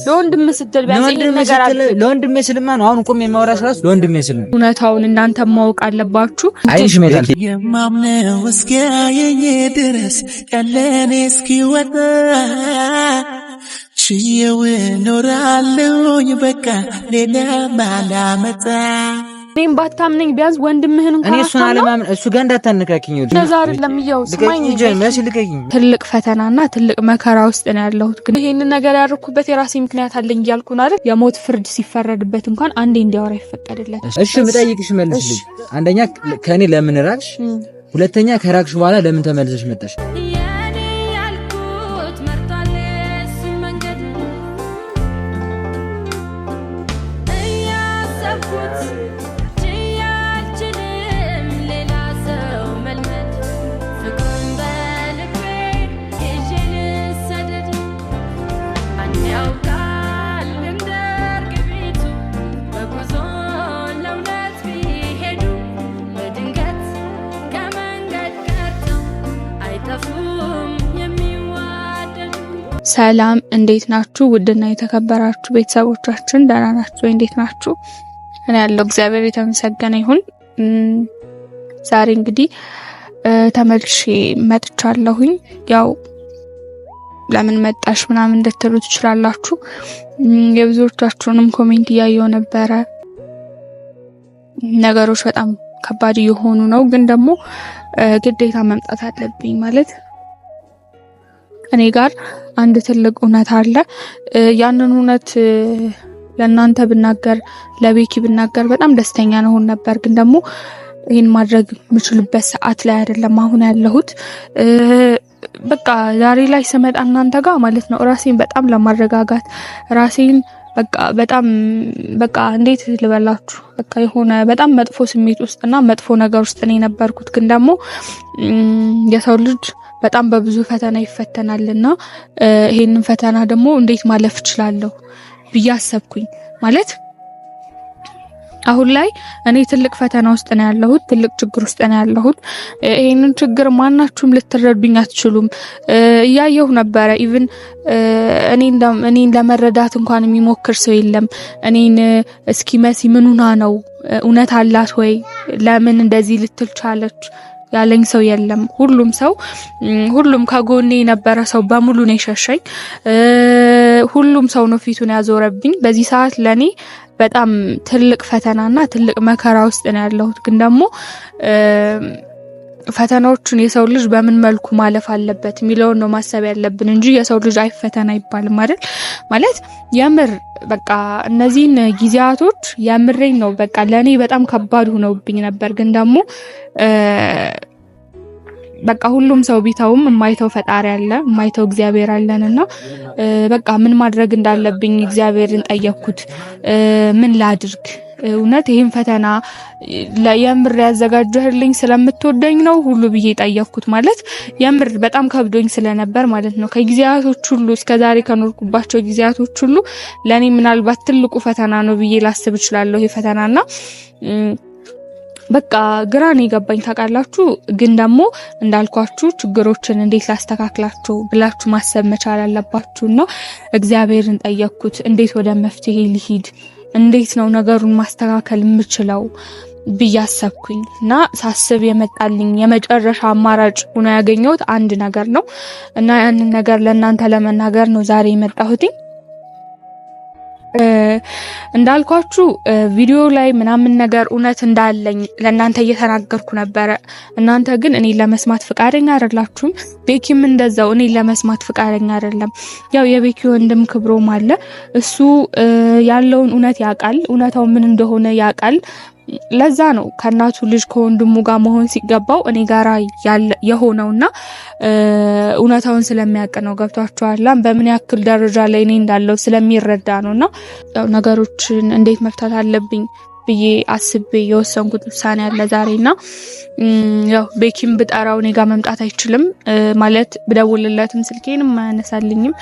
ለወንድም ስትል ቢያንስ ነገር አለ ለወንድም ስለማ ነው አሁን ቆም የማወራሽ ራስ ለወንድም ስለማ እውነታውን እናንተ ማወቅ አለባችሁ አይሽ ሜታል የማምነው እስኪያየኝ ድረስ ቀለኔ እስኪወጣ ሽየው ኖራለሁኝ በቃ ሌላ ማላመጣ እኔም ባታምነኝ ቢያንስ ወንድምህን እንኳን እኔ እሱን አለማመን እሱ ጋር እንዳታነካኪኝ ነው ዛሬ ለምየው ስማኝ ልቀቂኝ ትልቅ ፈተናና ትልቅ መከራ ውስጥ ነው ያለሁት ግን ይሄንን ነገር ያደረኩበት የራሴ ምክንያት አለኝ እያልኩ ነው አይደል የሞት ፍርድ ሲፈረድበት እንኳን አንዴ እንዲያወራ ይፈቀድለት እሺ መጠይቅሽ መልስልኝ አንደኛ ከኔ ለምን ራቅሽ ሁለተኛ ከራቅሽ በኋላ ለምን ተመልሰሽ መጣሽ ሰላም እንዴት ናችሁ ውድና የተከበራችሁ ቤተሰቦቻችን ደህና ናችሁ እንዴት ናችሁ እኔ ያለው እግዚአብሔር የተመሰገነ ይሁን ዛሬ እንግዲህ ተመልሼ መጥቻለሁኝ ያው ለምን መጣሽ ምናምን እንድትሉ ትችላላችሁ የብዙዎቻችሁንም ኮሜንት ያየው ነበር ነገሮች በጣም ከባድ የሆኑ ነው ግን ደግሞ ግዴታ መምጣት አለብኝ ማለት እኔ ጋር አንድ ትልቅ እውነት አለ ያንን እውነት ለእናንተ ብናገር ለቤኪ ብናገር በጣም ደስተኛ ነው ነበር ግን ደግሞ ይሄን ማድረግ ምችልበት ሰዓት ላይ አይደለም አሁን ያለሁት በቃ ዛሬ ላይ ስመጣ እናንተ ጋር ማለት ነው ራሴን በጣም ለማረጋጋት ራሴን በቃ እንዴት ልበላችሁ በቃ የሆነ በጣም መጥፎ ስሜት ውስጥና መጥፎ ነገር ውስጥ ነው የነበርኩት ግን ደግሞ የሰው ልጅ በጣም በብዙ ፈተና ይፈተናልና ይሄንን ፈተና ደግሞ እንዴት ማለፍ እችላለሁ ብያሰብኩኝ ማለት አሁን ላይ እኔ ትልቅ ፈተና ውስጥ ነው ያለሁት ትልቅ ችግር ውስጥ ነው ያለሁት ይሄንን ችግር ማናችሁም ልትረዱኝ አትችሉም ያየው ነበር ኢቭን እኔን ለመረዳት እንኳን የሚሞክር ሰው የለም እኔን እስኪ መሲ ምኑና ነው እውነት አላት ወይ ለምን እንደዚህ ልትል ቻለች ያለኝ ሰው የለም ሁሉም ከጎኔ የነበረ ሰው በሙሉ ነው የሸሸኝ ሁሉም ሰው ነው ፊቱን ያዞረብኝ በዚህ ሰዓት ለኔ በጣም ትልቅ ፈተናና ትልቅ መከራ ውስጥ ነው ያለሁት ግን ደግሞ ፈተናዎቹን የሰው ልጅ በምን መልኩ ማለፍ አለበት የሚለው ነው ማሰብ ያለብን እንጂ የሰው ልጅ አይፈተና ይባልም አይደል ማለት የምር በቃ እነዚህን ጊዜያቶች የምሬን ነው በቃ ለኔ በጣም ከባድ ሆነውብኝ ነበር ግን ደግሞ በቃ ሁሉም ሰው ቢታውም የማይተው ፈጣሪ አለ የማይተው እግዚአብሔር አለንና በቃ ምን ማድረግ እንዳለብኝ እግዚአብሔርን ጠየቅኩት ምን ላድርግ እውነት ይሄን ፈተና ለየምር ያዘጋጀህልኝ ስለምትወደኝ ነው ሁሉ ብዬ ጠየቅኩት ማለት የምር በጣም ከብዶኝ ስለነበር ማለት ነው ከጊዜያቶች ሁሉ እስከዛሬ ከኖርኩባቸው ጊዜያቶች ሁሉ ለኔ ምናልባት ትልቁ ፈተና ነው ብዬ ላስብ እችላለሁ ይሄ ፈተናና በቃ ግራኔ ገባኝ ታውቃላችሁ ግን ደግሞ እንዳልኳችሁ ችግሮችን እንዴት ላስተካክላችሁ ብላችሁ ማሰብ መቻል አለባችሁና እግዚአብሔርን ጠየቅኩት እንዴት ወደ መፍትሄ ልሂድ እንዴት ነው ነገሩን ማስተካከል የምችለው ብያሰብኩኝና ሳስብ የመጣልኝ የመጨረሻ አማራጭ ሆኖ ያገኘሁት አንድ ነገር ነው እና ያንን ነገር ለእናንተ ለመናገር ነው ዛሬ የመጣሁት እንዳልኳችሁ ቪዲዮ ላይ ምናምን ነገር እውነት እንዳለኝ ለእናንተ እየተናገርኩ ነበር እናንተ ግን እኔ ለመስማት ፍቃደኛ አይደላችሁም ቤኪም እንደዛው እኔ ለመስማት ፍቃደኛ አይደለም ያው የቤኪ ወንድም ክብሮም አለ እሱ ያለውን እውነት ያውቃል እውነታው ምን እንደሆነ ያውቃል ለዛ ነው ከናቱ ልጅ ከወንድሙ ጋር መሆን ሲገባው እኔ ጋራ የሆነውና እውነታውን ስለሚያውቅ ነው ገብቷችኋል በምን ያክል ደረጃ ላይ እኔ እንዳለው ስለሚረዳ ነውና ያው ነገሮችን እንዴት መፍታት አለብኝ ብዬ አስቤ የወሰንኩት ውሳኔ ያለ ዛሬና ያው ቤኪም ብጠራው እኔ ጋር መምጣት አይችልም ማለት ብደውልለትም ስልኬንም አያነሳልኝም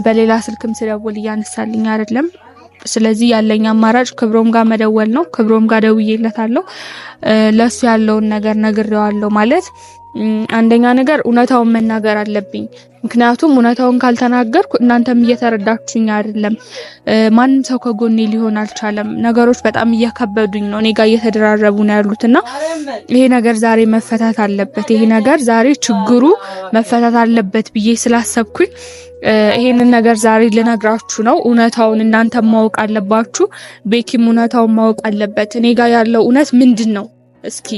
በሌላ ስልክም ስደውል ያነሳልኝ አይደለም ስለዚህ ያለኝ አማራጭ ክብሮም ጋር መደወል ነው ክብሮም ጋር ደውዬለታለሁ ለሱ ያለውን ነገር ነግሬዋለሁ ማለት አንደኛ ነገር እውነታውን መናገር አለብኝ። ምክንያቱም እውነታውን ካልተናገርኩ እናንተም እየተረዳችሁኝ አይደለም። ማንም ሰው ከጎኔ ሊሆን አልቻለም። ነገሮች በጣም እየከበዱኝ ነው፣ እኔ ጋር እየተደራረቡ ነው ያሉትና ይሄ ነገር ዛሬ መፈታት አለበት። ይሄ ነገር ዛሬ ችግሩ መፈታት አለበት ብዬ ስላሰብኩኝ ይሄንን ነገር ዛሬ ልነግራችሁ ነው። እውነታውን እናንተ ማወቅ አለባችሁ። ቤኪም እውነታውን ማወቅ አለበት። እኔ ጋር ያለው እውነት ምንድነው? እስኪ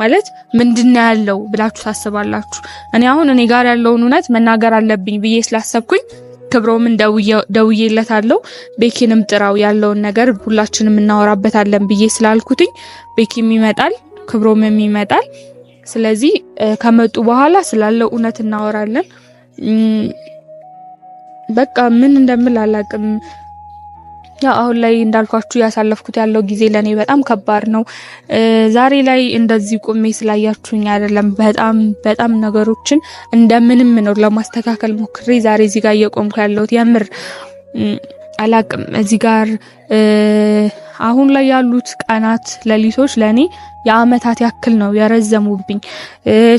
ማለት ምንድነው ያለው ብላችሁ ታስባላችሁ? እኔ አሁን እኔ ጋር ያለውን እውነት መናገር አለብኝ ብዬ ስላሰብኩኝ ክብሮምን ደውዬለታለሁ። ቤኪንም ጥራው ያለውን ነገር ሁላችንም እናወራበታለን ብዬ ስላልኩትኝ ቤኪም ይመጣል፣ ክብሮምም ይመጣል። ስለዚህ ከመጡ በኋላ ስላለው እውነት እናወራለን። በቃ ምን እንደምል አላቅም። ያ አሁን ላይ እንዳልኳችሁ ያሳለፍኩት ያለው ጊዜ ለኔ በጣም ከባድ ነው። ዛሬ ላይ እንደዚህ ቆሜ ስላያችሁኝ አይደለም፣ በጣም ነገሮችን እንደምንም ነው ለማስተካከል ሞክሬ ዛሬ እዚህ ጋር እየቆምኩ ያለሁት። የምር አላቅም። እዚህ ጋር አሁን ላይ ያሉት ቀናት ሌሊቶች ለኔ የአመታት ያክል ነው የረዘሙብኝ።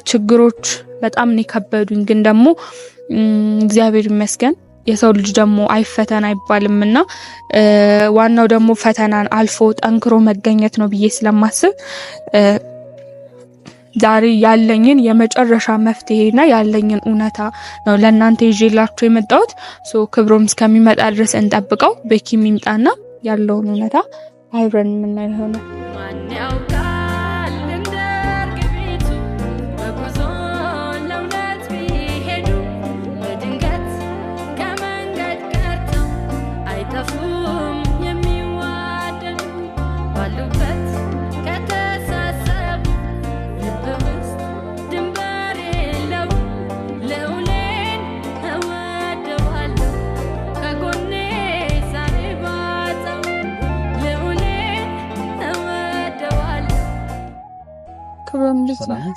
ችግሮች በጣም ነው ከበዱኝ። ግን ደግሞ እግዚአብሔር ይመስገን የሰው ልጅ ደግሞ አይፈተን አይባልምና ዋናው ደግሞ ፈተናን አልፎ ጠንክሮ መገኘት ነው ብዬ ስለማስብ ዛሬ ያለኝን የመጨረሻ መፍትሄና ያለኝን እውነታ ነው ለእናንተ ይዤላችሁ የመጣሁት። ክብሮም እስከሚመጣ ድረስ እንጠብቀው። ቤኪም ይምጣና ያለውን እውነታ አብረን የምናየው ይሆናል።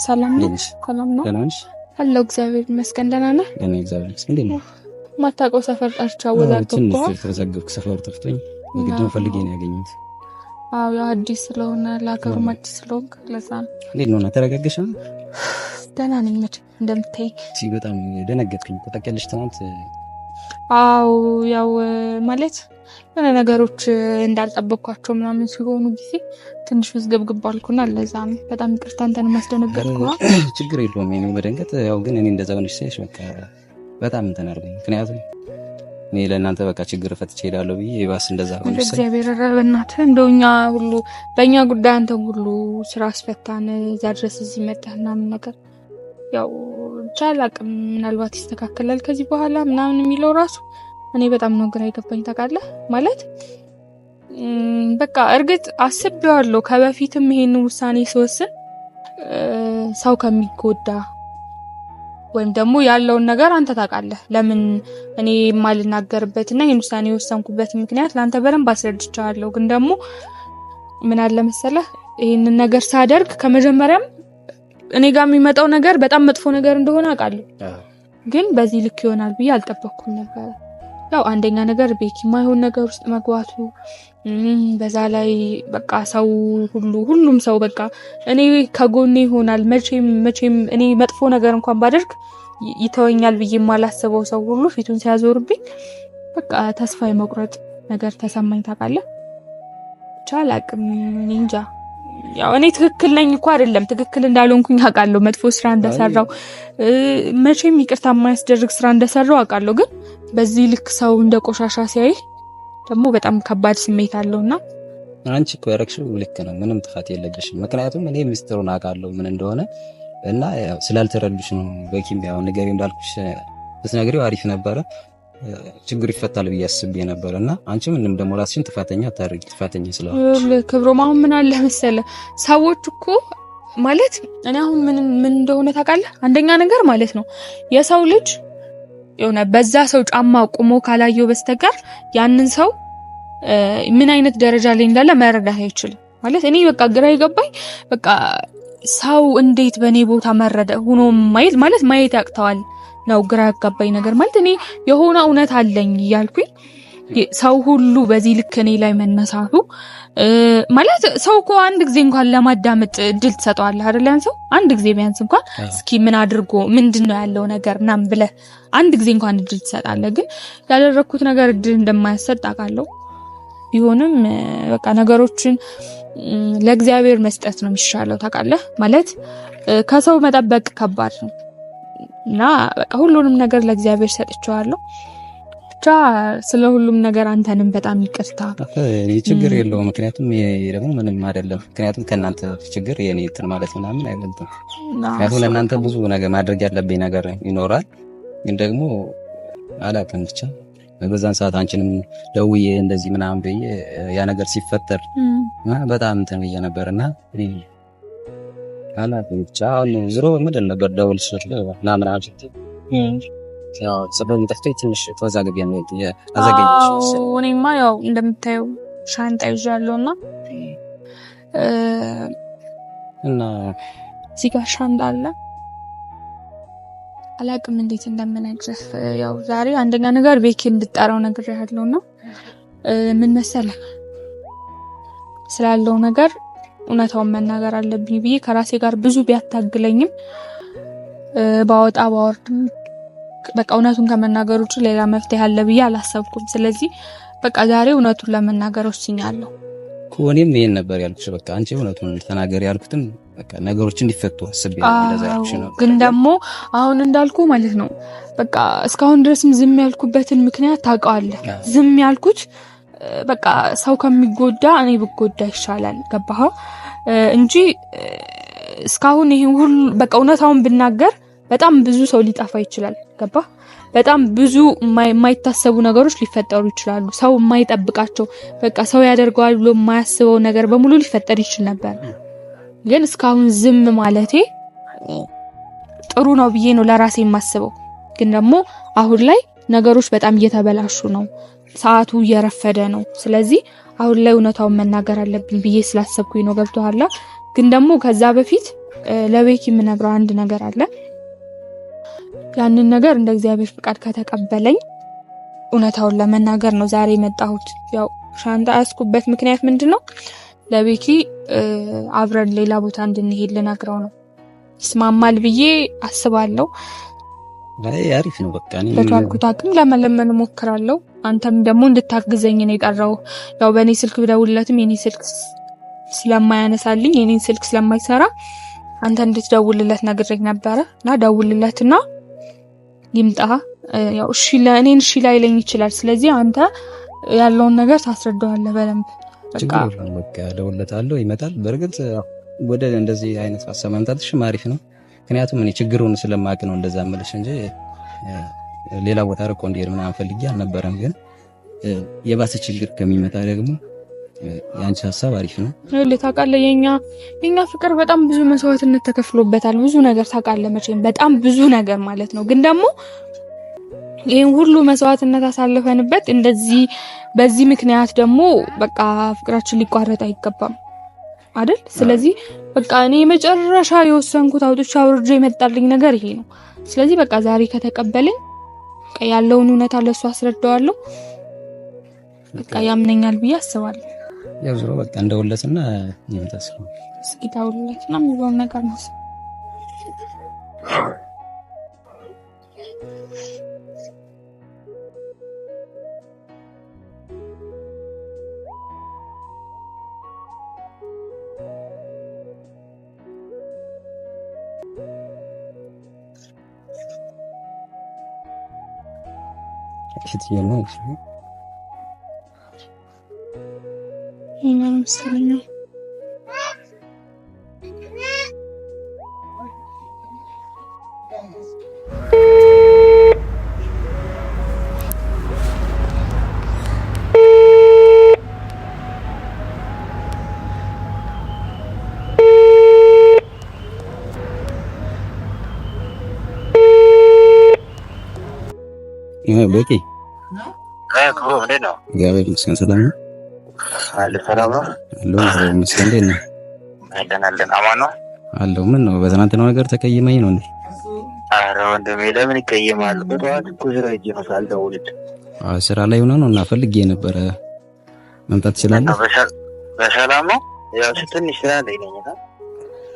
ሰላም ነው? ሰላም ነው አለው። እግዚአብሔር ይመስገን። ደህና ነህ? እኔ እግዚአብሔር ይመስገን። እንዴት ነው? ማታውቀው ሰፈር ጠርቻ ወዛገብኩ። ተዘገብኩ። ሰፈሩ ጠፍቶኝ ግድም ፈልጌ ነው ያገኘሁት። አዎ ያው አዲስ ስለሆነ ለሀገሩ አዲስ ስለሆንክ ለዛ ነው። እንዴት ነው? ተረጋግሽ? ደህና ነኝ። መቼ እንደምታይ በጣም ደነገጥኩኝ። ተጠቀልሽ ትናንት? አዎ ያው ማለት የሆነ ነገሮች እንዳልጠበቅኳቸው ምናምን ሲሆኑ ጊዜ ትንሽ ውዝግብግብ አልኩና ለዛ ነው። በጣም ይቅርታ አንተን ማስደነገጥኩ። ችግር የለውም። እኔ በደንገጥ ያው ግን እኔ እንደዛ ሆነሽ ሲሽ በቃ በጣም እንትን አድርገኝ። ምክንያቱም እኔ ለእናንተ በቃ ችግር ፈትቼ እሄዳለሁ ብዬ ይባስ እንደዛ ሆነሽ እግዚአብሔር ረበናት እንደኛ ሁሉ በእኛ ጉዳይ አንተ ሁሉ ስራ አስፈታን እዛ ድረስ እዚህ መጣህ ምናምን ነገር ያው ቻላቅም ምናልባት ይስተካከላል ከዚህ በኋላ ምናምን የሚለው ራሱ እኔ በጣም ነው ግራ የገባኝ ታውቃለህ። ማለት በቃ እርግጥ አስቤዋለሁ ከበፊትም ይሄን ውሳኔ ስወስን ሰው ከሚጎዳ ወይም ደግሞ ያለውን ነገር አንተ ታውቃለህ። ለምን እኔ የማልናገርበትና ይሄን ውሳኔ የወሰንኩበት ምክንያት ለአንተ በደንብ አስረድቻለሁ። ግን ደግሞ ምን አለ መሰለህ ይሄንን ነገር ሳደርግ ከመጀመሪያም እኔ ጋር የሚመጣው ነገር በጣም መጥፎ ነገር እንደሆነ አውቃለሁ። ግን በዚህ ልክ ይሆናል ብዬ አልጠበቅኩም ነበር። ያው አንደኛ ነገር ቤኪ ማይሆን ነገር ውስጥ መግባቱ በዛ ላይ በቃ ሰው ሁሉም ሰው በቃ እኔ ከጎኔ ይሆናል መቼም እኔ መጥፎ ነገር እንኳን ባደርግ ይተወኛል ብዬ የማላስበው ሰው ሁሉ ፊቱን ሲያዞርብኝ በቃ ተስፋ የመቁረጥ ነገር ተሰማኝ ታውቃለህ። ቻላቅም እኔ እንጃ ያው እኔ ትክክል ነኝ እኮ አይደለም ትክክል እንዳልሆንኩኝ አውቃለሁ። መጥፎ ስራ እንደሰራው መቼም ይቅርታ የማያስደርግ ስራ እንደሰራው አውቃለሁ። ግን በዚህ ልክ ሰው እንደ ቆሻሻ ሲያይ ደግሞ በጣም ከባድ ስሜት አለውና አንቺ እኮ ያረክሽው ልክ ነው። ምንም ጥፋት የለብሽም። ምክንያቱም እኔ ሚስጥሩን አውቃለሁ ምን እንደሆነ እና ያው ስላልተረዱሽ ነው። በኪም ያው ንገሪው እንዳልኩሽ ብትነግሪው አሪፍ ነበረ። ችግር ይፈታል ብዬ አስቤ ነበር እና አንቺ ምንም ደግሞ ራስሽን ጥፋተኛ አታርጊ። ጥፋተኛ ስለሆነሽ ክብሮም አሁን ምን አለ መሰለህ ሰዎች እኮ ማለት እኔ አሁን ምን እንደሆነ ታውቃለህ? አንደኛ ነገር ማለት ነው የሰው ልጅ የሆነ በዛ ሰው ጫማ ቆሞ ካላየው በስተቀር ያንን ሰው ምን አይነት ደረጃ ላይ እንዳለ መረዳት አይችልም። ማለት እኔ በቃ ግራ ይገባኝ። በቃ ሰው እንዴት በኔ ቦታ መረዳ ሆኖ ማለት ማየት ያቅተዋል ነው ግራ ያጋባኝ ነገር። ማለት እኔ የሆነ እውነት አለኝ እያልኩኝ ሰው ሁሉ በዚህ ልክ እኔ ላይ መነሳቱ ማለት ሰው እኮ አንድ ጊዜ እንኳን ለማዳመጥ እድል ትሰጠዋለህ አይደል? ያን ሰው አንድ ጊዜ ቢያንስ እንኳን እስኪ ምን አድርጎ ምንድነው ያለው ነገር ምናምን ብለህ አንድ ጊዜ እንኳን እድል ትሰጣለህ። ግን ያደረኩት ነገር እድል እንደማያሰጥ አውቃለሁ። ቢሆንም በቃ ነገሮችን ለእግዚአብሔር መስጠት ነው የሚሻለው ታውቃለህ። ማለት ከሰው መጠበቅ ከባድ ነው እና በቃ ሁሉንም ነገር ለእግዚአብሔር ሰጥቼዋለሁ። ብቻ ስለ ሁሉም ነገር አንተንም በጣም ይቅርታ። ችግር የለውም። ምክንያቱም ደግሞ ምንም አይደለም። ምክንያቱም ከእናንተ ችግር የኔ እንትን ማለት ምናምን አይደለም። ምክንያቱም ለእናንተ ብዙ ነገር ማድረግ ያለብኝ ነገር ይኖራል። ግን ደግሞ አላውቅም ብቻ በዛን ሰዓት አንቺንም ደውዬ እንደዚህ ምናምን ብዬ ያ ነገር ሲፈጠር በጣም እንትን ብዬ ነበርና አላውቅም ብቻ አሁን ዝሮ ምንድን ነበር ደውልልሽ ምናምን አልሽኝ። ያው ጽበን ጠፍቶኝ ትንሽ ተወዛግቤ ነው ያዘገኘሽ። እኔማ ያው እንደምታየው ሻንጣ ይዣለሁና እና እዚህ ጋር ሻንጣ አለ። አላውቅም እንዴት እንደምነግርህ። ያው ዛሬ አንደኛ ነገር ቤኪ እንድጠራው ነግሬሃለሁና ምን መሰለህ ስላለው ነገር እውነታውን መናገር አለብኝ ብዬ ከራሴ ጋር ብዙ ቢያታግለኝም ባወጣ ባወርድም በቃ እውነቱን ከመናገር ውጭ ሌላ መፍትሄ አለ ብዬ አላሰብኩም። ስለዚህ በቃ ዛሬ እውነቱን ለመናገር ወስኛለሁ። እኔም ይሄን ነበር ያልኩሽ። በቃ አንቺ እውነቱን ተናገሪ ያልኩትም በቃ ነገሮች እንዲፈቱ አስቤያለሁ። እንደዛ ያልኩሽ ነው። ግን ደግሞ አሁን እንዳልኩ ማለት ነው በቃ እስካሁን ድረስም ዝም ያልኩበትን ምክንያት ታውቀዋለህ። ዝም ያልኩት በቃ ሰው ከሚጎዳ እኔ ብጎዳ ይሻላል። ገባህ እንጂ እስካሁን ይሄን ሁሉ በቃ እውነታውን ብናገር በጣም ብዙ ሰው ሊጠፋ ይችላል። ገባህ? በጣም ብዙ የማይታሰቡ ነገሮች ሊፈጠሩ ይችላሉ። ሰው የማይጠብቃቸው በቃ ሰው ያደርገዋል ብሎ የማያስበው ነገር በሙሉ ሊፈጠር ይችል ነበር። ግን እስካሁን ዝም ማለቴ ጥሩ ነው ብዬ ነው ለራሴ የማስበው። ግን ደግሞ አሁን ላይ ነገሮች በጣም እየተበላሹ ነው። ሰዓቱ እየረፈደ ነው። ስለዚህ አሁን ላይ እውነታውን መናገር አለብኝ ብዬ ስላሰብኩኝ ነው። ገብቶሃል? ግን ደግሞ ከዛ በፊት ለቤኪ የምነግረው አንድ ነገር አለ። ያንን ነገር እንደ እግዚአብሔር ፍቃድ ከተቀበለኝ እውነታውን ለመናገር ነው ዛሬ የመጣሁት። ያው ሻንጣ ያስኩበት ምክንያት ምንድነው? ለቤኪ አብረን ሌላ ቦታ እንድንሄድ ልነግረው ነው። ይስማማል ብዬ አስባለሁ። አሪፍ ነው። በቃ እኔ በቻልኩት አቅም ለመለመን ሞክራለሁ። አንተም ደግሞ እንድታግዘኝ ነው የጠራው። ያው በእኔ ስልክ ብደውልለትም የኔ ስልክ ስለማያነሳልኝ የኔን ስልክ ስለማይሰራ አንተ እንድትደውልለት ነግሬኝ ነበረ እና ደውልለትና ይምጣ። ያው እሺ ለእኔን እሺ ላይለኝ ይችላል። ስለዚህ አንተ ያለውን ነገር ታስረዳዋለህ በደንብ። በቃ ደውልለታለሁ፣ ይመጣል። በእርግጥ ወደ እንደዚህ አይነት ሀሳብ ማምጣትሽ አሪፍ ነው። ምክንያቱም እኔ ችግሩን ስለማውቅ ነው እንደዛ እምልሽ እንጂ ሌላ ቦታ ርቆ እንዲሄድ ምናምን ፈልጌ አልነበረም። ግን የባሰ ችግር ከሚመጣ ደግሞ ያንቺ ሀሳብ አሪፍ ነው። ታውቃለህ የኛ ፍቅር በጣም ብዙ መስዋዕትነት ተከፍሎበታል። ብዙ ነገር ታውቃለህ መቼም በጣም ብዙ ነገር ማለት ነው። ግን ደግሞ ይሄን ሁሉ መስዋዕትነት አሳልፈንበት እንደዚህ በዚህ ምክንያት ደግሞ በቃ ፍቅራችን ሊቋረጥ አይገባም አይደል? ስለዚህ በቃ እኔ መጨረሻ የወሰንኩት አውጥቼ አውርጄ የመጣልኝ ነገር ይሄ ነው። ስለዚህ በቃ ዛሬ ከተቀበለኝ ያለውን እውነታ ለሱ አስረዳዋለሁ። በቃ ያምነኛል ብዬ አስባለሁ። ያው ዞሮ በቃ እንደውለትና ይመጣስኩ እስኪ ታውለትና ምንም ነገር ነው። እሺ ይሄን መስለኝ በቂ እግዚአብሔር ይመስገን። ሰላም ነው አለ። ሰላም ነው አለ ይመስገን። እንዴት ነህ? አለን አማን ነው አለው። ምን ነው በትናንትናው ነገር ተቀይመኝ ነው እንዴ? ኧረ ወንድሜ ለምን ይቀየማል? በጠዋት እኮ ስራ ሂጅ ነው ሳልደውልልህ። ስራ ላይ ሆነ ነው እና ፈልጌ ነበረ መምጣት ትችላለህ? በሰላም ነው? ያው ትንሽ ስራ ላይ ነኝ።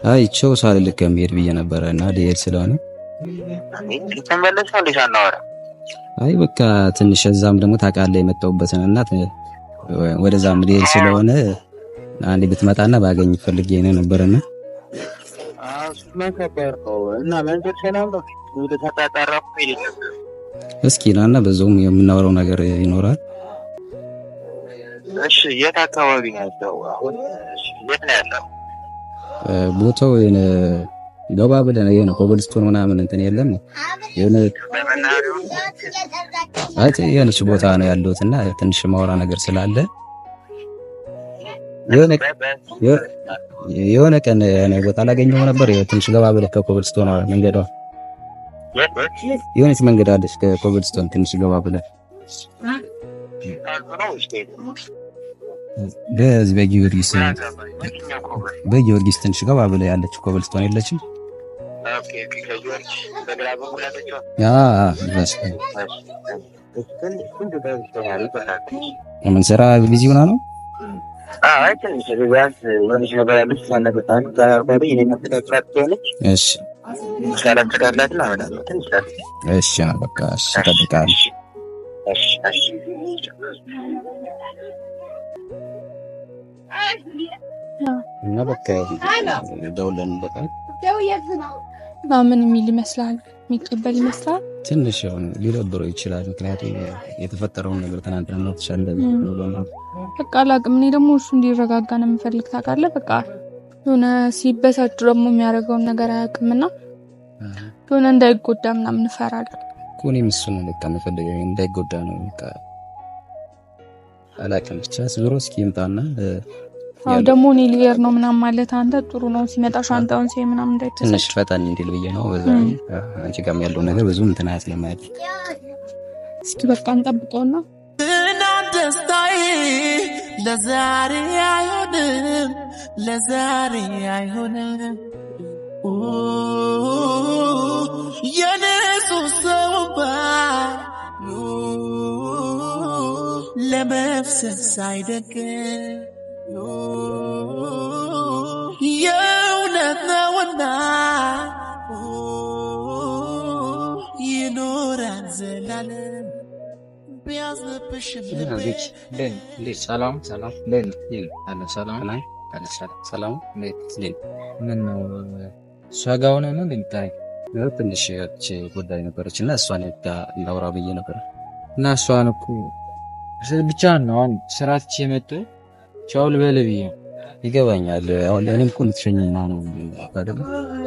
አይ ቸው ሳልልክ ከመሄድ ብዬ ነበረ እና ልሄድ ስለሆነ ተመለስ ነው እንዴ ሳናወራ? አይ በቃ ትንሽ እዛም ደግሞ ታውቃለህ የመጣሁበትን እና ወደዛም ልሄድ ስለሆነ አንዴ ብትመጣና ባገኝ ፈልጌ ነበርና እና መንገድ ሰላም ነው? ወደ ተጣጣራኩ ይልኝ እስኪ ናና በዛውም የምናወራው ነገር ይኖራል። እሺ የት አካባቢ ነው ያለው? አሁን የት ነው ያለው? ቦታው የነ ገባ ብለን የሆነ ኮብልስቶን ምናምን እንትን የለም የሆነ የሆነች ቦታ ነው ያለሁትና ትንሽ ማውራ ነገር ስላለ የሆነ ቀን የሆነ ቦታ ላገኘው ነበር። ትንሽ ገባ ብለህ ከኮብልስቶን መንገዷ የሆነች መንገድ አለች ከኮብልስቶን ትንሽ ገባ ብለህ በዚህ በጊዮርጊስ ትንሽ ገባ ብለህ ያለች ኮብልስቶን የለችም? ምን ስራ ቢዚ ሆና ነው? እሺ በቃ እጠብቅሃለሁ። እና በቃ ደውለን በቃ ምን የሚል ይመስላል? የሚቀበል ይመስላል? ትንሽ የሆነ ሊደብረው ይችላል። ምክንያቱም የተፈጠረውን ነገር ትናንትና ነው ተሻለ ነው። በቃ አላቅም። እኔ ደግሞ እሱ እንዲረጋጋ ነው የምፈልግ ታውቃለህ። በቃ የሆነ ሲበሳጭ ደግሞ የሚያደርገውን ነገር አያውቅምና የሆነ እንዳይጎዳ ምናምን እንፈራለን እኮ። እኔም እሱን ነው በቃ የምፈልገው እንዳይጎዳ ነው በቃ። አላቅም ብቻ ዞሮ እስኪ ይምጣና አው ደግሞ እኔ ሊየር ነው ምናምን ማለት አንተ ጥሩ ነው ሲመጣ ሻንጣውን ሲይ ምናምን እንዳይተሰ ትንሽ ፈጣን እንዲል ብዬ ነው። በዛ አንቺ ጋርም ያለው ነገር ብዙም እንትን አያስለማል። እስኪ በቃ እንጠብቀውና ትናንት ደስታዬ ለዛሬ አይሆንም፣ ለዛሬ አይሆንም። የንጹህ ሰው ለመፍሰስ አይደግም የእውነት ነውና ይኖራል ዘላለም ቢያዝብሽም ሰላም ምን ነው እሷ ጋር ሆነህ ነው እንደምታይ? ትንሽ ጉዳይ ነበረች እና እሷን እንዳውራ ብዬ ነበር እና እሷን እኮ ብቻ ነው አሁን ስራት የመጡ ቻው ልበል ብዬ ይገባኛል። አሁን እኔም እኮ ልትሸኝና ነው አይደል?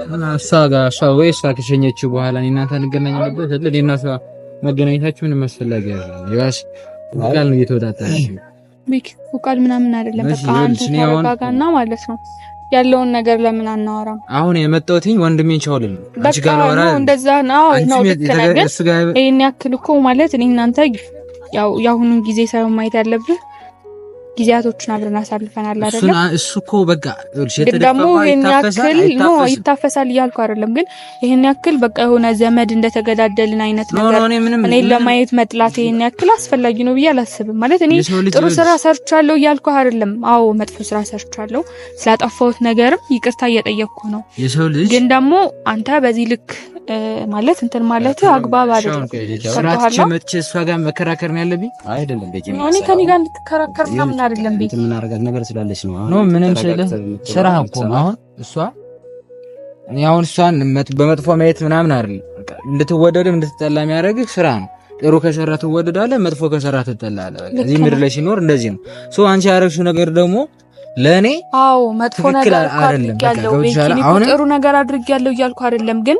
እና እሷ ወይ እሷ ከሸኘችው በኋላ እኔ እናንተ እንገናኝ ነበር አይደል? እኔና እሷ መገናኘታችሁ ምን መስፈላጊ አይደለም። ይባስ ቃል ነው እየተወዳታች ቢክ ቃል ምናምን አይደለም። በቃ አንተ ተረጋጋና ማለት ነው ያለውን ነገር ለምን አናወራም? አሁን የመጣሁትኝ ወንድሜን ቻው ልል አንቺ ጋር ወራ እንደዛ ነው ይሄን ያክል እኮ ማለት እኔ እናንተ ያው ያሁኑን ጊዜ ሳይሆን ማየት ያለብህ ጊዜያቶችን አብረን አሳልፈናል አይደል? እሱ እኮ በቃ ደግሞ ይሄን ያክል ነው ይታፈሳል እያልኩ አይደለም፣ ግን ይሄን ያክል በቃ የሆነ ዘመድ እንደተገዳደልን አይነት ነገር እኔ ለማየት መጥላት ይሄን ያክል አስፈላጊ ነው ብዬ አላስብም። ማለት እኔ ጥሩ ስራ ሰርቻለሁ እያልኩ አይደለም። አዎ መጥፎ ስራ ሰርቻለሁ፣ ስላጠፋሁት ነገርም ይቅርታ እየጠየቅኩ ነው። ግን ደግሞ አንተ በዚህ ልክ ማለት እንትን ማለት አግባብ አይደለም። ስራችሁ መጥቼ እሷ ጋር መከራከር ነው ያለብኝ አይደለም። በቂ ነው። እኔ ከኔ ጋር እንድትከራከር ምናምን አይደለም። ቤት ምን አደረጋት ነገር ስላለች ነው። ነው ምንም ስለ ስራ እኮ ነው። አሁን እሷ እኔ አሁን እሷን በመጥፎ ማየት ምናምን አይደለም። እንድትወደድም እንድትጠላ የሚያደርግህ ስራ ነው። ጥሩ ከሰራ ትወደዳለህ፣ መጥፎ ከሰራ ትጠላለህ። እዚህ ምድር ላይ ሲኖር እንደዚህ ነው። ሶ አንቺ ያደረግሽው ነገር ደግሞ ለኔ አዎ መጥፎ ነገር አድርጌያለሁ፣ ጥሩ ነገር አድርጌያለሁ እያልኩ አይደለም። ግን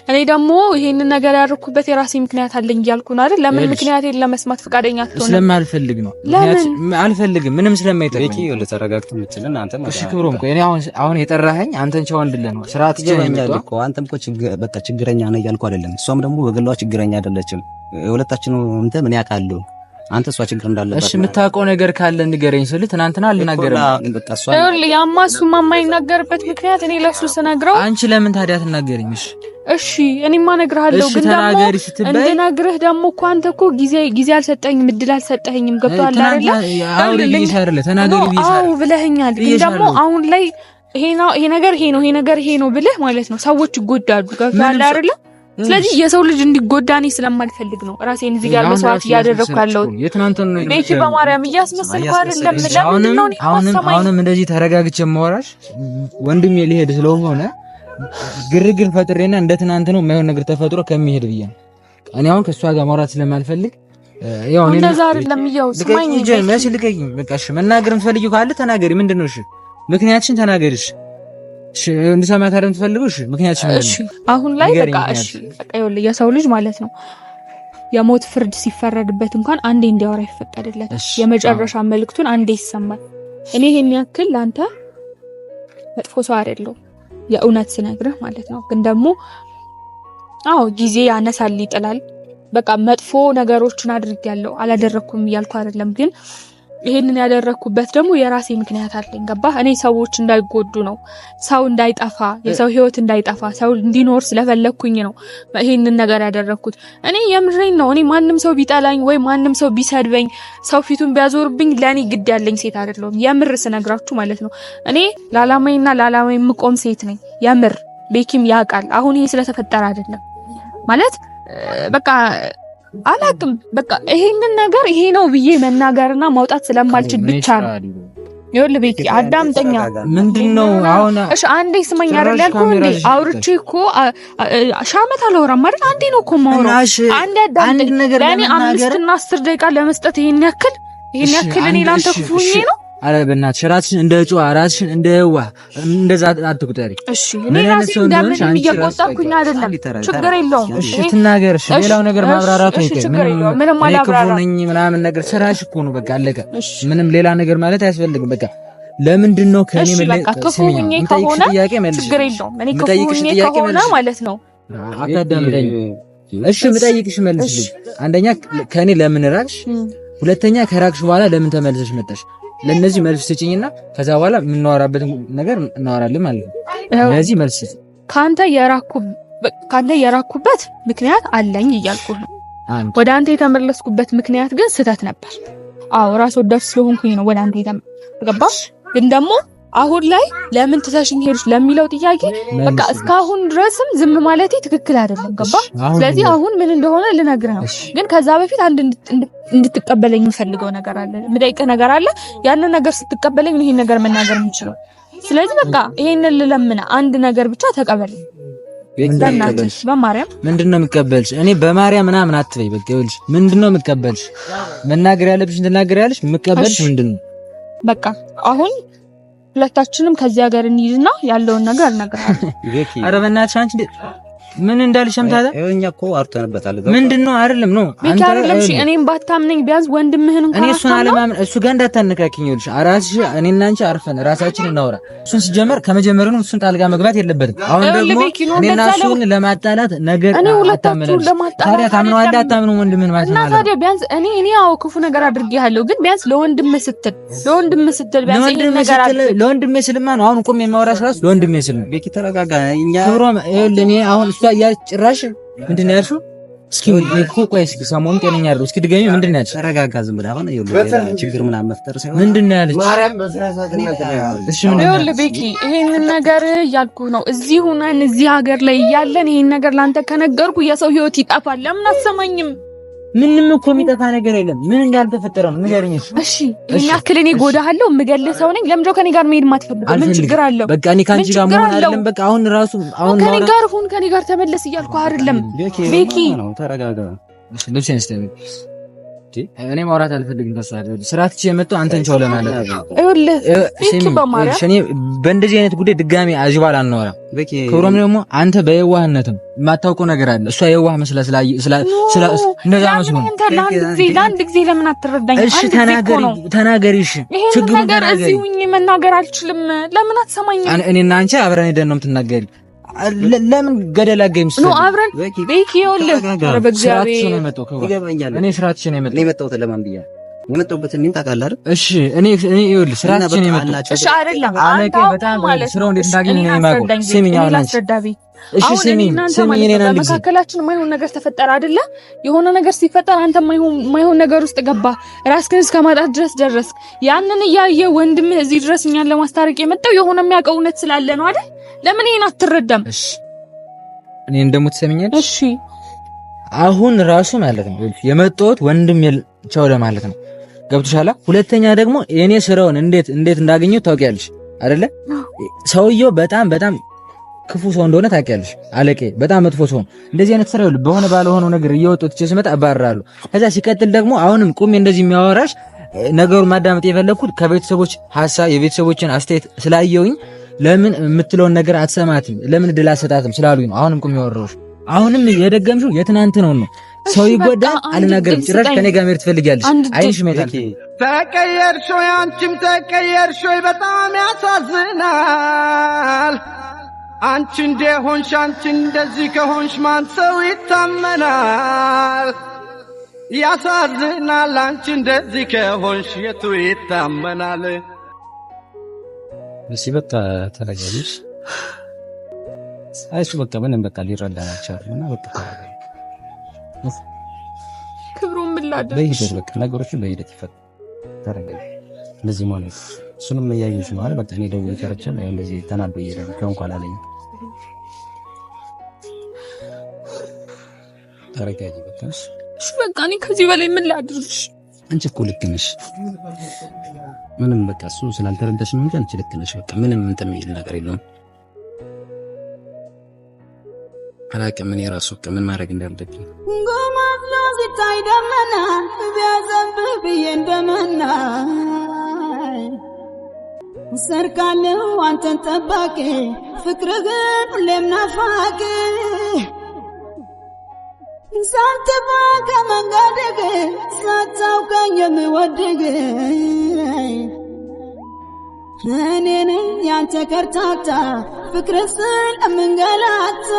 እኔ ደግሞ ይሄንን ነገር ያደረኩበት የራሴ ምክንያት አለኝ እያልኩ ነው አይደል? ለምን ምክንያቴን ለመስማት ፈቃደኛ አትሆንም? ስለማልፈልግ ነው። አልፈልግም ምንም ስለማይጠቅም ቤኪ ለተረጋግጥ ምትልን አንተ ማለት እሺ፣ ክብሮም ቆይ፣ እኔ አሁን የጠራኸኝ አንተን ቻው እንድልህ ነው። ስርዓት ይገኛል እኮ አንተም እኮ በቃ ችግረኛ ነህ እያልኩ አይደለም። እሷም ደግሞ በግሏ ችግረኛ አይደለችም። የሁለታችን እንትን ምን ያውቃሉ። አንተ እሷ ችግር እንዳለበት እሺ የምታውቀው ነገር ካለ ንገረኝ ስል ትናንትና አልናገርም። ያማ እሱማ የማይናገርበት ምክንያት እኔ ለሱ ስነግረው አንቺ ለምን ታዲያ ትናገሪኝ? እሺ እኔማ እነግርሃለሁ፣ ግን ደግሞ እንድነግርህ ደግሞ እኮ አንተ እኮ ጊዜ አልሰጠኝም፣ እድል አልሰጠኸኝም። ገብቶሃል አይደለ? አውሪ ቢይሻለ ተናገሪ ቢይሻለ አው ብለኸኛል። ግን ደግሞ አሁን ላይ ይሄ ነገር ይሄ ነው ብለህ ማለት ነው ሰዎች ይጎዳሉ። ገብቶሃል አይደለ? ስለዚህ የሰው ልጅ እንዲጎዳ እኔ ስለማልፈልግ ነው ራሴን እዚህ ጋር መስዋዕት እያደረኩ ያለሁት። ቤኪ በማርያም እያስመሰልኩ አይደለም። አሁንም እንደዚህ ተረጋግቼ ማወራሽ ወንድሜ ሊሄድ ስለሆነ ግርግር ፈጥሬና እንደ ትናንት ነው የማይሆን ነገር ተፈጥሮ ከሚሄድ ብዬ ነው። እኔ አሁን ከሷ ጋር ማውራት ስለማልፈልግ ያው እኔ እንደዛ አይደለም። ይኸው ስማኝ እንጂ ልቀኝ። በቃ እሺ መናገር የምትፈልጊው ካለ ተናገሪ። ምንድነው? እሺ ምክንያትሽን ተናገሪሽ። እሺ እንድሰማት አይደል የምትፈልጊው? እሺ ምክንያትሽን እሺ አሁን ላይ በቃ እሺ በቃ ይኸውልህ የሰው ልጅ ማለት ነው የሞት ፍርድ ሲፈረድበት እንኳን አንዴ እንዲያወራ ይፈቀድለት። የመጨረሻ መልእክቱን አንዴ ይሰማል። እኔ ይሄን ያክል ላንተ መጥፎ ሰው አይደለሁም የእውነት ስነግርህ ማለት ነው። ግን ደግሞ ጊዜ ያነሳል ይጥላል። በቃ መጥፎ ነገሮችን አድርጌያለሁ አላደረኩም እያልኩ አይደለም። ግን ይሄንን ያደረኩበት ደግሞ የራሴ ምክንያት አለኝ። ገባህ? እኔ ሰዎች እንዳይጎዱ ነው፣ ሰው እንዳይጠፋ፣ የሰው ህይወት እንዳይጠፋ፣ ሰው እንዲኖር ስለፈለኩኝ ነው ይሄንን ነገር ያደረኩት። እኔ የምሬን ነው። እኔ ማንም ሰው ቢጠላኝ ወይ ማንም ሰው ቢሰድበኝ፣ ሰው ፊቱን ቢያዞርብኝ ለኔ ግድ ያለኝ ሴት አይደለሁም። የምር ስነግራችሁ ማለት ነው። እኔ ለዓላማዬና ለዓላማዬ የምቆም ሴት ነኝ። የምር ቤኪም ያውቃል። አሁን ይሄ ስለተፈጠረ አይደለም ማለት በቃ አላቅም። በቃ ይሄንን ነገር ይሄ ነው ብዬ መናገርና ማውጣት ስለማልችል ብቻ ነው። ይኸውልህ ቤኪ አዳምጠኛ። ምንድነው አሁን? እሺ አንዴ ስመኝ አይደል ያልኩህ እንዴ? አውርቼ እኮ ሻመት አላወራም አይደል? አንዴ ነው እኮ የማወራው። አንዴ አዳምጠኝ። ለኔ 5 እና 10 ደቂቃ ለመስጠት ይሄን ያክል እኔ ላንተ ክፉኝ ነው? አረ በእናትሽ ራስሽን እንደ ጨዋ ራስሽን እንደ ዋ እንደዛ አትቁጠሪ። እሺ እኔ ራሴን እንደምን እየቆጣኩኝ አይደለም። ችግር የለውም። እሺ ትናገር። እሺ ሌላው ነገር ማብራራቱ ምንም አላብራራኝ ምናምን ነገር ስራሽ እኮ ነው። በቃ አለቀ። ምንም ሌላ ነገር ማለት አያስፈልግም። በቃ ለምንድን ነው ከኔ ክፉኝ ከሆነ ችግር የለውም። እኔ ክፉኝ ከሆነ ማለት ነው አታዳምጠኝ። እሺ የምጠይቅሽ መልስልኝ። አንደኛ ከኔ ለምን ራቅሽ? ሁለተኛ ከራቅሽ በኋላ ለምን ተመልሰሽ መጣሽ? ለነዚህ መልስ ስጪኝና ከዛ በኋላ የምናወራበት ነገር እናወራለን ማለት ነው። ለዚህ መልስ ካንተ የራኩበት ምክንያት አለኝ እያልኩ ነው። ወደ አንተ የተመለስኩበት ምክንያት ግን ስህተት ነበር። ራስ ወዳድ ስለሆንኩኝ ነው ወደ አንተ የተመለስኩት። ግን ደግሞ አሁን ላይ ለምን ትተሽኝ ሄድሽ ለሚለው ጥያቄ በቃ እስካሁን ድረስም ዝም ማለቴ ትክክል አይደለም። ገባ? ስለዚህ አሁን ምን እንደሆነ ልነግርህ ነው። ግን ከዛ በፊት አንድ እንድትቀበለኝ የምፈልገው ነገር አለ፣ የምጠይቅህ ነገር አለ። ያንን ነገር ስትቀበለኝ ነው ይሄን ነገር መናገር የምችለው። ስለዚህ በቃ ይሄንን ልለምንህ አንድ ነገር ብቻ ተቀበለኝ። በማርያም ምንድነው የምትቀበልሽ? እኔ በማርያም ምናምን አትበይ። በቃ ይኸውልሽ ምንድነው የምትቀበልሽ? መናገር ያለብሽ ትናገሪያለሽ። የምትቀበልሽ ምንድነው? በቃ አሁን ሁለታችንም ከዚህ ሀገር እንይዝና ያለውን ነገር እናገራለን። ኧረ በእናትሽ አንቺ ምን እንዳልሽ ሰምታታ? እኛ እኮ አርተንበታል። ምንድነው አይደለም ነው አንተ አይደለም። እሺ እኔም ባታምነኝ ቢያንስ ወንድምህን እንኳን እኔ እሱን አለማመን እሱ ጋር እንዳታነካኪኝ። ይኸውልሽ አራስሽ እኔና አንቺ አርፈን ራሳችንን እናውራ። እሱን ሲጀመር ከመጀመሩ ነው እሱን ጣልጋ መግባት የለበትም። አሁን ደግሞ እኔና እሱን ለማጣላት ነገር አታመነሽ። ታዲያ ታምነዋለህ አታምነው? ወንድምህን ማለት ነው። ታዲያ ቢያንስ እኔ ያው ክፉ ነገር አድርጌሃለሁ፣ ግን ቢያንስ ለወንድምህ ስትል ቢያንስ ይሄን ነገር አለ። ለወንድምህ ስልማ ነው አሁን ቆም የማወራሽ ራስ ለወንድምህ ስል ነው። ቤኪ ተረጋጋ። እኛ ክብሮም ይኸውልህ እኔ አሁን ጭራሽ ምንድን ነው ያልሽው? እስኪ እኮ ቆይ እስኪ ሰሞኑን ጤነኛ አይደል? እስኪ ድገሚ። ምንድን ነው ያልሽው? ተረጋጋ። ዝም ብለህ አሁን ይኸውልህ ችግር ምናምን መፍጠር ሳይሆን ምንድን ነው ያለች? እሺ ይኸውልህ ቤኪ ይሄንን ነገር እያልኩህ ነው። እዚህ ሆነን እዚህ ሀገር ላይ እያለን ይሄን ነገር ላንተ ከነገርኩ የሰው ህይወት ይጠፋል። ለምን አትሰማኝም? ምንም እኮ የሚጠፋ ነገር የለም። ምን እንዳልተፈጠረ ነው ንገረኝ። እሺ ይሄን ያክል እኔ ጎዳሃለሁ የምገልህ ሰው ነኝ። ለምንድነው ከኔ ጋር መሄድ የማትፈልገው? ምን ችግር አለው? በቃ እኔ ካንቺ ጋር መሆን አይደለም። በቃ አሁን ራሱ አሁን ከኔ ጋር ተመለስ እያልኩህ አይደለም ቤኪ። ተረጋጋ። እሺ ልብሴን ስተኝ እኔ ማውራት አልፈልግም። ተሳደ ስራት እቺ የመጣው አንተን ቻው ለማለት ነው። ይኸውልህ ቤኪ በማርያም እኔ በእንደዚህ አይነት ጉዳይ ድጋሚ አጅባል አናወራም። ክብሮም ደግሞ አንተ በየዋህነትም የማታውቀው ነገር አለ። እሷ የዋህ መስላ እንደዛ መስሎ ነው። ለአንድ ጊዜ ለምን አትረዳኝ? እሺ ተናገሪ። እሺ ችግሩን ነገር እዚህ ሁኜ መናገር አልችልም። ለምን አትሰማኝም? እኔና አንቺ አብረን ሄደን ነው የምትናገሪ። ለምን ገደላ ጌምስ ነው አብረን ቤኪ ይኸውልህ በእግዚአብሔር ነው መጣው ይገባኛል እኔ ስራችን ነው የመጣው ለማን ብያ የመጣውበት ምን ታውቃለህ አይደል እሺ እኔ ይኸውልህ ስራችን ነው የመጣው እሺ አይደለም አለቀ በጣም ስራው እንዴት እንዳገኘ ነው የማውቀው ስሚኛው ናንቺ እሺ ስሚኝ እኔ ናንቺ መካከላችን ማይሆን ነገር ተፈጠረ አይደለ የሆነ ነገር ሲፈጠር አንተ ማይሆን ነገር ውስጥ ገባ ራስህን እስከማጣት ድረስ ደረስክ ያንን ያየ ወንድም እዚህ ድረስ እኛን ለማስታረቅ የመጣው የሆነ የሚያውቀው እውነት ስላለ ነው አይደል ለምን ይሄን አትረዳም እሺ እኔ እንደምትሰሚኛለሽ እሺ አሁን ራሱ ማለት ነው የመጣሁት ወንድም ቻው ለማለት ነው ገብቶሻል ሁለተኛ ደግሞ የኔ ስራውን እንዴት እንዳገኘው ታውቂያለሽ አይደለ ሰውየው በጣም ክፉ ሰው እንደሆነ ታውቂያለሽ አለቄ በጣም መጥፎ ሰው እንደዚህ አይነት ስራ ይሉ በሆነ ባለሆነው ነገር እየወጡት ሲመጣ አባራሉ ከዛ ሲቀጥል ደግሞ አሁንም ቁም እንደዚህ የሚያወራሽ ነገሩን ማዳመጥ የፈለኩት ከቤተሰቦች ሐሳብ የቤተሰቦችን አስተያየት ስላየውኝ ለምን የምትለውን ነገር አትሰማትም ለምን ድል አሰጣትም ስላሉኝ ነው አሁንም ቁም ያወራውሽ አሁንም የደገምሽው የትናንት ነው ሰው ይጎዳል አልናገርም ጭራሽ ከኔ ጋር መሄድ ትፈልጊያለሽ አይንሽ መጣል ተቀየርሽ አንቺም ተቀየርሽ በጣም ያሳዝናል አንቺ እንደሆንሽ አንቺ እንደዚህ ከሆንሽ ማን ሰው ይታመናል ያሳዝናል አንቺ እንደዚህ ከሆንሽ የቱ ይታመናል እሺ በቃ ተረጋግሽ አይሱ በቃ ምንም በቃ ሊረዳን አልቻለም በቃ ክብሩን ምላደር በሂደት በቃ ነገሮችን በሂደት ይፈታል ተረጋግሽ እንደዚህ ማለት እሱንም ያዩሽ ነው አይደል በቃ እኔ ደውዬ ከረቸም ያው እንደዚህ ተናዶ ይሄዳል ከእንኳን አለኝ ተረጋጊ በቃ እሺ በቃ እኔ ከዚህ በላይ ምን ላድርግሽ አንቺ እኮ ልክ ነሽ ምንም በቃ እሱ ስላልተረዳሽ ነው እንጂ አንቺ ልክ ነሽ በቃ ምንም እንትን የሚል ነገር የለውም አላውቅም እኔ ራሱ በቃ ምን ማድረግ እንዳለብኝ ጎማላ ሲታይ ደመና ቢያዘንብህ ብዬ እንደመና ሰርካለሁ አንተን ጠባቂ ፍቅርህ ግን ሁሌም ናፋቂ ሳትባ ከመንገድህ ሳታውቀኝ የምወድህ እኔ ነኝ ያንተ ከርታታ ፍቅርህ ስለምንገላታ